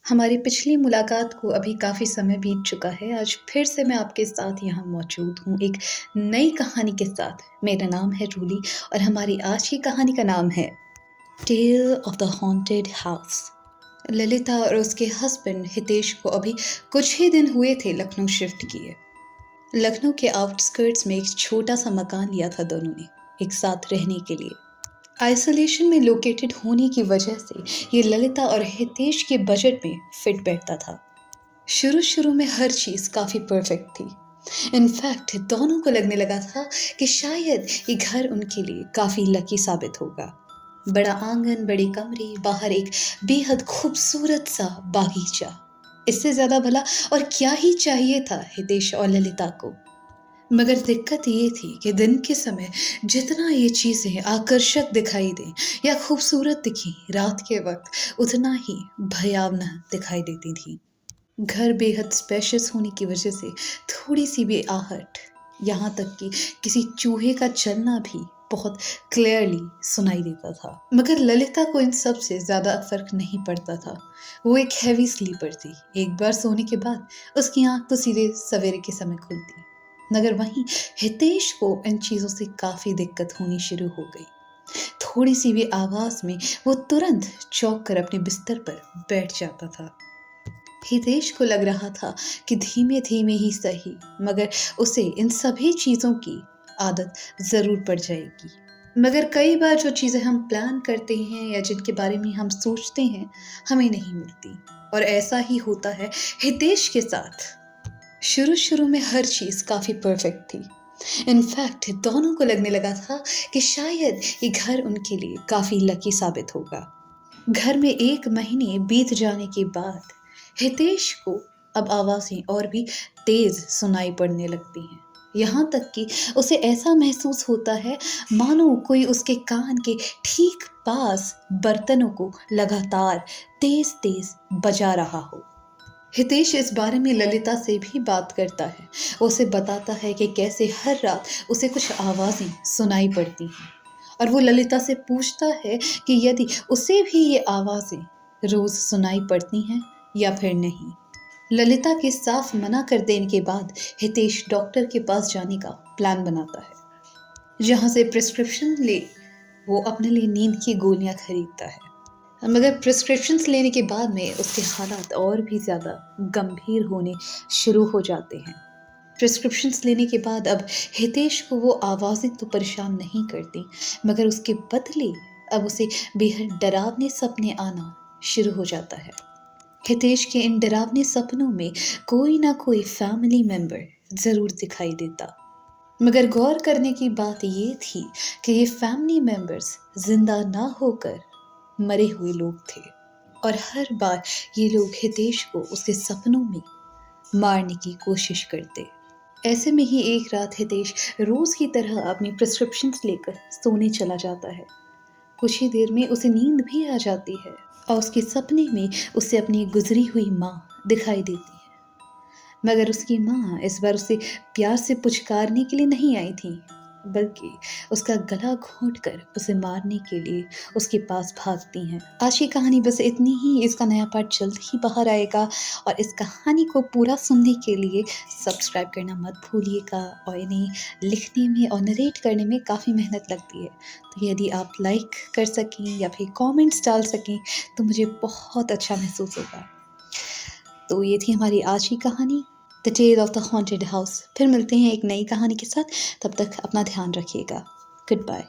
हमारी पिछली मुलाकात को अभी काफ़ी समय बीत चुका है। आज फिर से मैं आपके साथ यहाँ मौजूद हूँ एक नई कहानी के साथ। मेरा नाम है रूली और हमारी आज की कहानी का नाम है tale of the haunted house. Lalita और उसके हस्बैंड हितेश को अभी कुछ ही दिन हुए थे लखनऊ शिफ्ट किए। लखनऊ के आउटस्कर्ट्स में एक छोटा सा मकान लिया था दोनों ने एक साथ रहने के लिए। आइसोलेशन में लोकेटेड होने की वजह से ये ललिता और हितेश के बजट में फिट बैठता था। शुरू शुरू में हर चीज़ काफ़ी परफेक्ट थी। इनफैक्ट दोनों को लगने लगा था कि शायद ये घर उनके लिए काफ़ी लकी साबित होगा। बड़ा आंगन, बड़े कमरे, बाहर एक बेहद खूबसूरत सा बागीचा। इससे ज़्यादा भला और क्या ही चाहिए था हितेश और ललिता को। मगर दिक्कत ये थी कि दिन के समय जितना ये चीज़ें आकर्षक दिखाई दें या खूबसूरत दिखीं, रात के वक्त उतना ही भयावना दिखाई देती थी। घर बेहद स्पेशियस होने की वजह से थोड़ी सी भी आहट, यहाँ तक कि किसी चूहे का चलना भी बहुत क्लियरली सुनाई देता था। मगर ललिता को इन सब से ज़्यादा फर्क नहीं पड़ता था। वो एक हैवी स्लीपर थी। एक बार सोने के बाद उसकी आंख तो सीधे सवेरे के समय खुलती। मगर वहीं हितेश को इन चीज़ों से काफ़ी दिक्कत होनी शुरू हो गई। थोड़ी सी भी आवाज़ में वो तुरंत चौंक कर अपने बिस्तर पर बैठ जाता था। हितेश को लग रहा था कि धीमे धीमे ही सही, मगर उसे इन सभी चीज़ों की आदत ज़रूर पड़ जाएगी। मगर कई बार जो चीज़ें हम प्लान करते हैं या जिनके बारे में हम सोचते हैं, हमें नहीं मिलती। और ऐसा ही होता है हितेश के साथ। शुरू शुरू में हर चीज़ काफ़ी परफेक्ट थी। इनफैक्ट दोनों को लगने लगा था कि शायद ये घर उनके लिए काफ़ी लकी साबित होगा। घर में 1 महीने बीत जाने के बाद हितेश को अब आवाज़ें और भी तेज़ सुनाई पड़ने लगती हैं। यहाँ तक कि उसे ऐसा महसूस होता है मानो कोई उसके कान के ठीक पास बर्तनों को लगातार तेज़ तेज़ बजा रहा हो। हितेश इस बारे में ललिता से भी बात करता है। उसे बताता है कि कैसे हर रात उसे कुछ आवाज़ें सुनाई पड़ती हैं और वो ललिता से पूछता है कि यदि उसे भी ये आवाज़ें रोज़ सुनाई पड़ती हैं या फिर नहीं। ललिता के साफ मना कर देने के बाद हितेश डॉक्टर के पास जाने का प्लान बनाता है, जहाँ से प्रिस्क्रिप्शन ले वो अपने लिए नींद की गोलियाँ खरीदता है। मगर प्रिस्क्रिप्शंस लेने के बाद में उसके हालात और भी ज़्यादा गंभीर होने शुरू हो जाते हैं। प्रिस्क्रिप्शंस लेने के बाद अब हितेश को वो आवाज़ें तो परेशान नहीं करती, मगर उसके बदले अब उसे बेहद डरावने सपने आना शुरू हो जाता है। हितेश के इन डरावने सपनों में कोई ना कोई फैमिली मेंबर ज़रूर दिखाई देता। मगर गौर करने की बात ये थी कि ये फैमिली मेंबर्स जिंदा ना होकर मरे हुए लोग थे और हर बार ये लोग हितेश को उसके सपनों में मारने की कोशिश करते। ऐसे में ही एक रात हितेश रोज की तरह अपनी प्रिस्क्रिप्शंस लेकर सोने चला जाता है। कुछ ही देर में उसे नींद भी आ जाती है और उसके सपने में उसे अपनी गुजरी हुई माँ दिखाई देती है। मगर उसकी माँ इस बार उसे प्यार से पुचकारने के लिए नहीं आई थी, बल्कि उसका गला घोंटकर उसे मारने के लिए उसके पास भागती हैं। आज की कहानी बस इतनी ही। इसका नया पार्ट जल्द ही बाहर आएगा और इस कहानी को पूरा सुनने के लिए सब्सक्राइब करना मत भूलिएगा। और इन्हें लिखने में और नरेट करने में काफ़ी मेहनत लगती है, तो यदि आप लाइक कर सकें या फिर कमेंट्स डाल सकें तो मुझे बहुत अच्छा महसूस होगा। तो ये थी हमारी आज की कहानी, the tale of the haunted house. फिर मिलते हैं एक नई कहानी के साथ। तब तक अपना ध्यान रखिएगा। Good bye.